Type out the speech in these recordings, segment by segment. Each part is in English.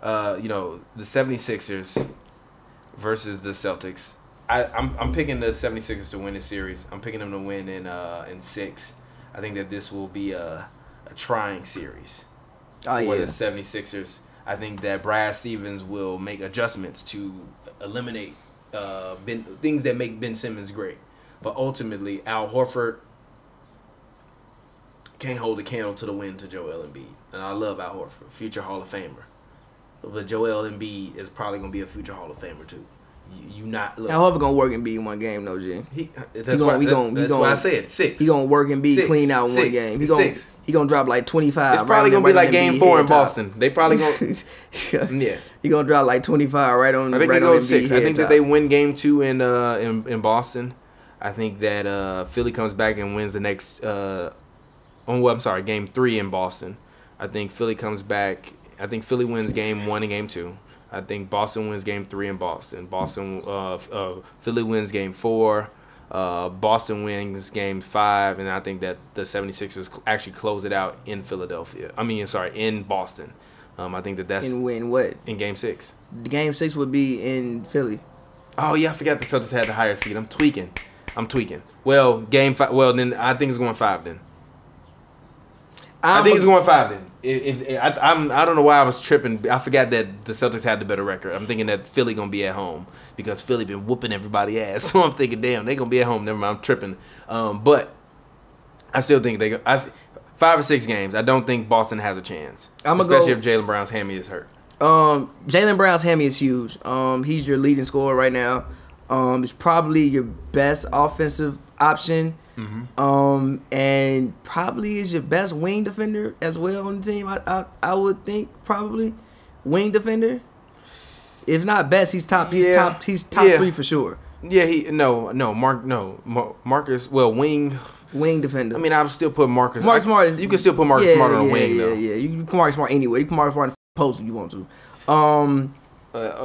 you know, the 76ers versus the Celtics. I'm picking the 76ers to win this series. I'm picking them to win in 6. I think that this will be a trying series for the 76ers. I think that Brad Stevens will make adjustments to eliminate things that make Ben Simmons great. But ultimately, Al Horford can't hold a candle to the win to Joel Embiid. And I love Al Horford, future Hall of Famer. But Joel Embiid is probably going to be a future Hall of Famer, too. You not look. Al Horford going to work Embiid in one game, though, G. That's why I said 6. He going to work Embiid clean out in one game. He going to drop like 25. It's probably going to be like game 4 in Boston. They probably going to. Yeah. He going to drop like 25 right on. I think right he goes 6. I think top. that they win game 2 in Boston. I think that Philly comes back and wins the next. Game 3 in Boston. I think Philly comes back. I think Philly wins game 1 and game 2. I think Boston wins game 3 in Boston. Philly wins game 4. Boston wins game 5, and I think that the 76ers actually close it out in Philadelphia. In Boston. I think that's in what? In game 6. Game 6 would be in Philly. Oh yeah, I forgot the Celtics had the higher seed. I'm tweaking. Well, game 5. Well, then I think it's going 5 then. I think it's going 5 then. I don't know why I was tripping. I forgot that the Celtics had the better record. I'm thinking that Philly gonna be at home because Philly been whooping everybody ass. So I'm thinking, damn, they gonna be at home. Never mind, I'm tripping. But I still think 5 or 6 games. I don't think Boston has a chance, especially if Jaylen Brown's hammy is hurt. Jaylen Brown's hammy is huge. He's your leading scorer right now. He's probably your best offensive option. Mm-hmm. And probably is your best wing defender as well on the team. I would think probably wing defender. If not best, he's top. He's top 3 for sure. Yeah, Marcus. Well, wing defender. I mean, I would still put Marcus. Marcus Smart. You can still put Marcus Smart on a wing though. Yeah. You can put Marcus Smart anywhere. You can put Marcus Smart in the post if you want to.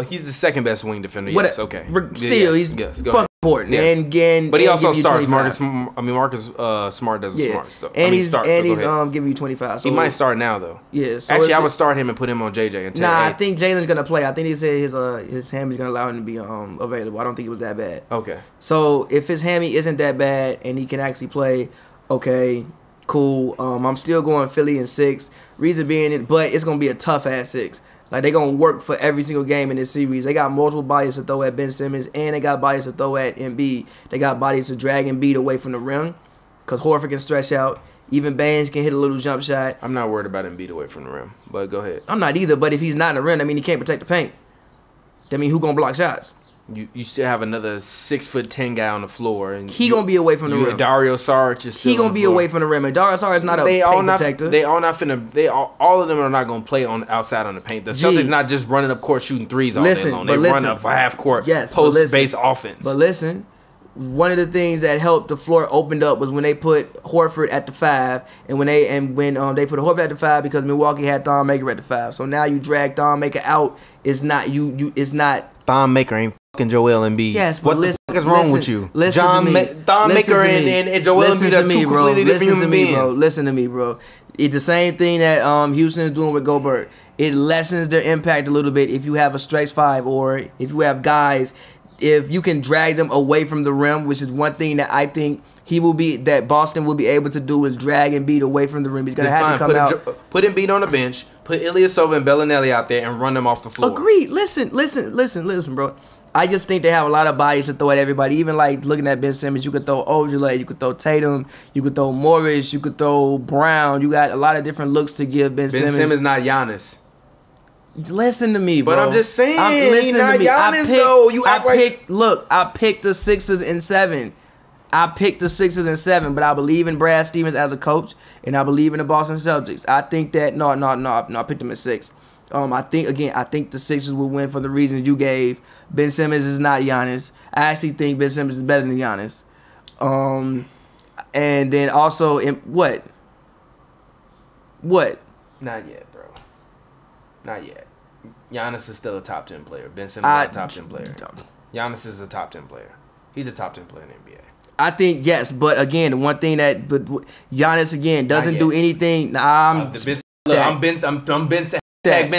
He's the second best wing defender. Yes, yes, okay. Still, he's fucking important. Yes. But he also starts. Marcus Smart does the smart stuff. He's giving you 25. So he might start now though. Yeah. So actually, I would start him and put him on JJ. I think Jalen's gonna play. I think he said his hammy's gonna allow him to be available. I don't think it was that bad. Okay. So if his hammy isn't that bad and he can actually play, okay, cool. I'm still going Philly in 6. Reason being, but it's gonna be a tough ass 6. Like, they're going to work for every single game in this series. They got multiple bodies to throw at Ben Simmons, and they got bodies to throw at Embiid. They got bodies to drag Embiid away from the rim because Horford can stretch out. Even Baines can hit a little jump shot. I'm not worried about Embiid away from the rim, but go ahead. I'm not either, but if he's not in the rim, I mean, he can't protect the paint. That mean, who going to block shots? You still have another 6'10" guy on the floor, and he gonna be away from the rim. Dario Saric is still. He gonna be away from the rim, and Dario Saric is not a paint protector. All of them are not gonna play on outside on the paint. The Celtics not just running up court shooting threes all day long. They run up half court post base offense. But listen, one of the things that helped the floor opened up was when they put Horford at the 5, and when they put Horford at the 5 because Milwaukee had Thon Maker at the 5. So now you drag Thon Maker out. It's not it's not. Thon Maker ain't fucking Joel Embiid. Yes, but what the fuck is wrong with you? Thon Maker and Joel Embiid are two completely different human beings. Listen to me, bro. It's the same thing that Houston is doing with Gobert. It lessens their impact a little bit if you have a stretch 5 or if you have guys. If you can drag them away from the rim, which is one thing that I think Boston will be able to do is drag Embiid away from the rim. He's gonna have to come out. Put Embiid on the bench. Put Ilyasova and Bellinelli out there and run them off the floor. Agreed. Listen, bro. I just think they have a lot of bodies to throw at everybody. Even like looking at Ben Simmons, you could throw Ojale, you could throw Tatum, you could throw Morris, you could throw Brown. You got a lot of different looks to give Ben Simmons. Ben Simmons not Giannis. Listen to me, bro. But I'm just saying, he's not Giannis, though. I picked the Sixers in 7. But I believe in Brad Stevens as a coach, and I believe in the Boston Celtics. I think that no, I picked them at 6. I think the Sixers will win for the reasons you gave. Ben Simmons is not Giannis. I actually think Ben Simmons is better than Giannis. And then also what? Not yet, bro. Not yet. Giannis is still a top 10 player. Ben Simmons is a top 10 player. Giannis is a top 10 player. He's a top 10 player in the NBA. I think yes, but again, the one thing that Giannis again doesn't do anything. I'm Ben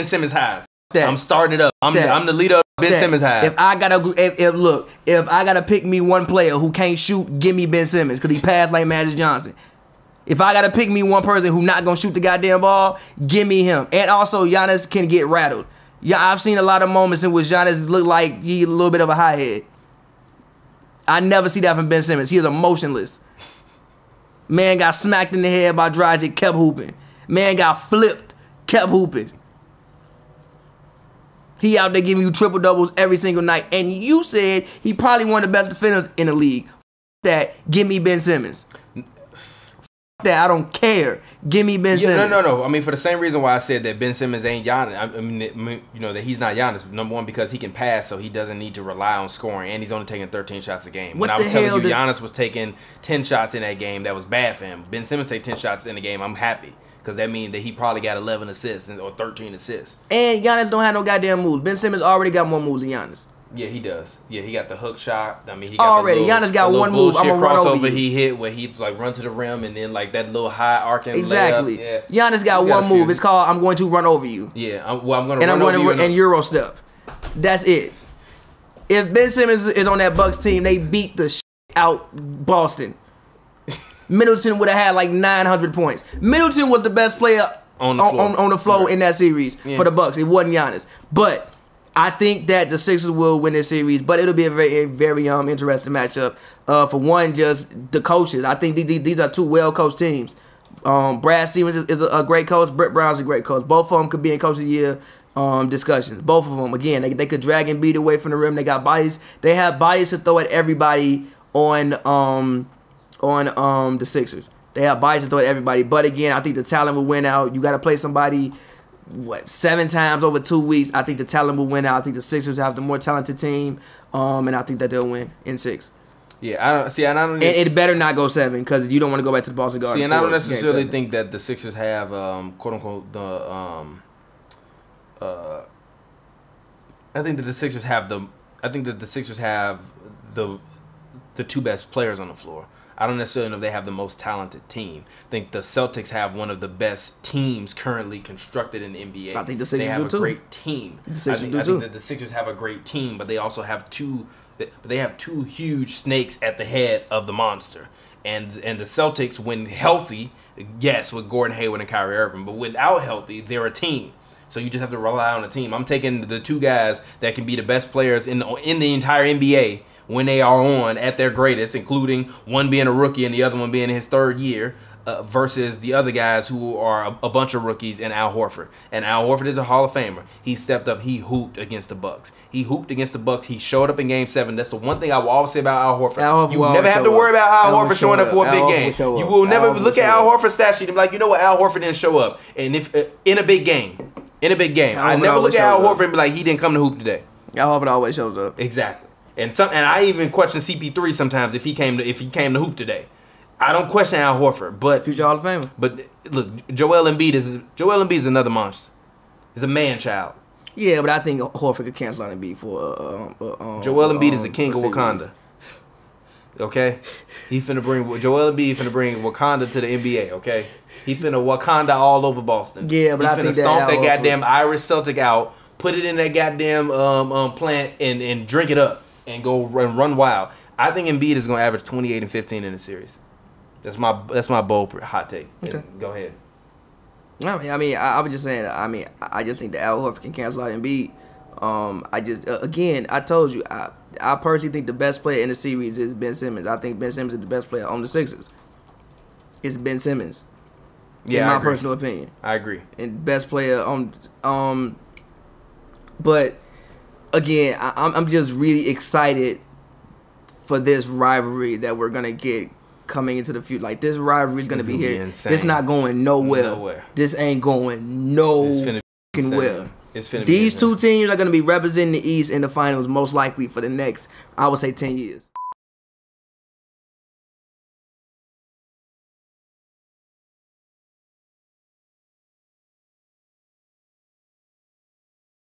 Simmons high. that. I'm starting it up. I'm the leader of Ben Simmons hive. If I gotta pick me one player who can't shoot, give me Ben Simmons because he passed like Magic Johnson. If I gotta pick me one person who not gonna shoot the goddamn ball, give me him. And also, Giannis can get rattled. Yeah, I've seen a lot of moments in which Giannis look like he a little bit of a high head. I never see that from Ben Simmons. He is emotionless. Man got smacked in the head by Dragic, kept hooping. Man got flipped, kept hooping. He out there giving you triple doubles every single night. And you said he probably one of the best defenders in the league. That, give me Ben Simmons. That, I don't care. Give me Ben Simmons. No. I mean, for the same reason why I said that Ben Simmons ain't Giannis. I mean, you know, that he's not Giannis. Number one, because he can pass, so he doesn't need to rely on scoring, and he's only taking 13 shots a game. When I was telling you Giannis was taking 10 shots in that game, that was bad for him. Ben Simmons take 10 shots in the game, I'm happy. Because that means that he probably got 11 assists or 13 assists. And Giannis don't have no goddamn moves. Ben Simmons already got more moves than Giannis. Yeah, he does. Yeah, he got the hook shot. I mean, he got already. Giannis got one move. I'm gonna run over you. He hit where he like run to the rim and then like that little high arcing exactly. layup. Yeah. Giannis got one move. It's called I'm going to run over you. Yeah, I'm going to run over you and Euro step. That's it. If Ben Simmons is on that Bucks team, they beat the shit out Boston. Middleton would have had like 900 points. Middleton was the best player on the floor in that series for the Bucks. It wasn't Giannis, but I think that the Sixers will win this series, but it'll be a very, very interesting matchup. For one, just the coaches. I think these are two well-coached teams. Brad Stevens is a great coach. Brett Brown's a great coach. Both of them could be in Coach of the Year discussions. Both of them, again, they could drag and beat away from the rim. They got bodies. They have bodies to throw at everybody on the Sixers. They have bodies to throw at everybody. But again, I think the talent will win out. You got to play somebody 7 times over 2 weeks. I think the talent will win out. I think the Sixers have the more talented team, and I think that they'll win in 6. Yeah, I don't see. And I don't. And it better not go 7 because you don't want to go back to the Boston Garden. See, and I don't necessarily think that the Sixers have quote unquote the I think that the Sixers have the 2 best players on the floor. I don't necessarily know if they have the most talented team. I think the Celtics have one of the best teams currently constructed in the NBA. I think the Sixers do too. They have a great team. I think that the Sixers have a great team, but they also have two huge snakes at the head of the monster. And the Celtics, when healthy, yes, with Gordon Hayward and Kyrie Irving, but without healthy, they're a team. So you just have to rely on a team. I'm taking the 2 guys that can be the best players in the entire NBA when they are on at their greatest, including one being a rookie and the other one being in his 3rd year, versus the other guys who are a bunch of rookies and Al Horford. And Al Horford is a Hall of Famer. He stepped up. He hooped against the Bucks. He showed up in Game 7. That's the one thing I will always say about Al Horford. You never have to worry about Al Horford showing up for a big game. You will never look at Al Horford's stat sheet and be like, you know what, Al Horford didn't show up. And if in a big game, I never look at Al Horford and be like, he didn't come to hoop today. Al Horford always shows up. Exactly. And I even question CP3 sometimes if he came to hoop today. I don't question Al Horford, but future Hall of Famer. But look, Joel Embiid is another monster. He's a man child. Yeah, but I think Horford could cancel out Embiid for Joel Embiid is the king of Wakanda. Okay, Joel Embiid finna bring Wakanda to the NBA. Okay, he finna Wakanda all over Boston. Yeah, but I think stomp that goddamn Irish Celtic out, put it in that goddamn plant and drink it up and go run wild. I think Embiid is gonna average 28 and 15 in the series. That's my bold hot take. Okay, go ahead. I mean, I was just saying. I mean, I just think that Al Horford can cancel out Embiid. I just again, I told you, I personally think the best player in the series is Ben Simmons. I think Ben Simmons is the best player on the Sixers. It's Ben Simmons. Yeah, in my personal opinion. I agree. And best player on. But again, I'm just really excited for this rivalry that we're gonna get coming into the future. Like, this rivalry is gonna be here. This not going nowhere. This ain't going nowhere. These 2 teams are gonna be representing the East in the finals most likely for the next, I would say, 10 years.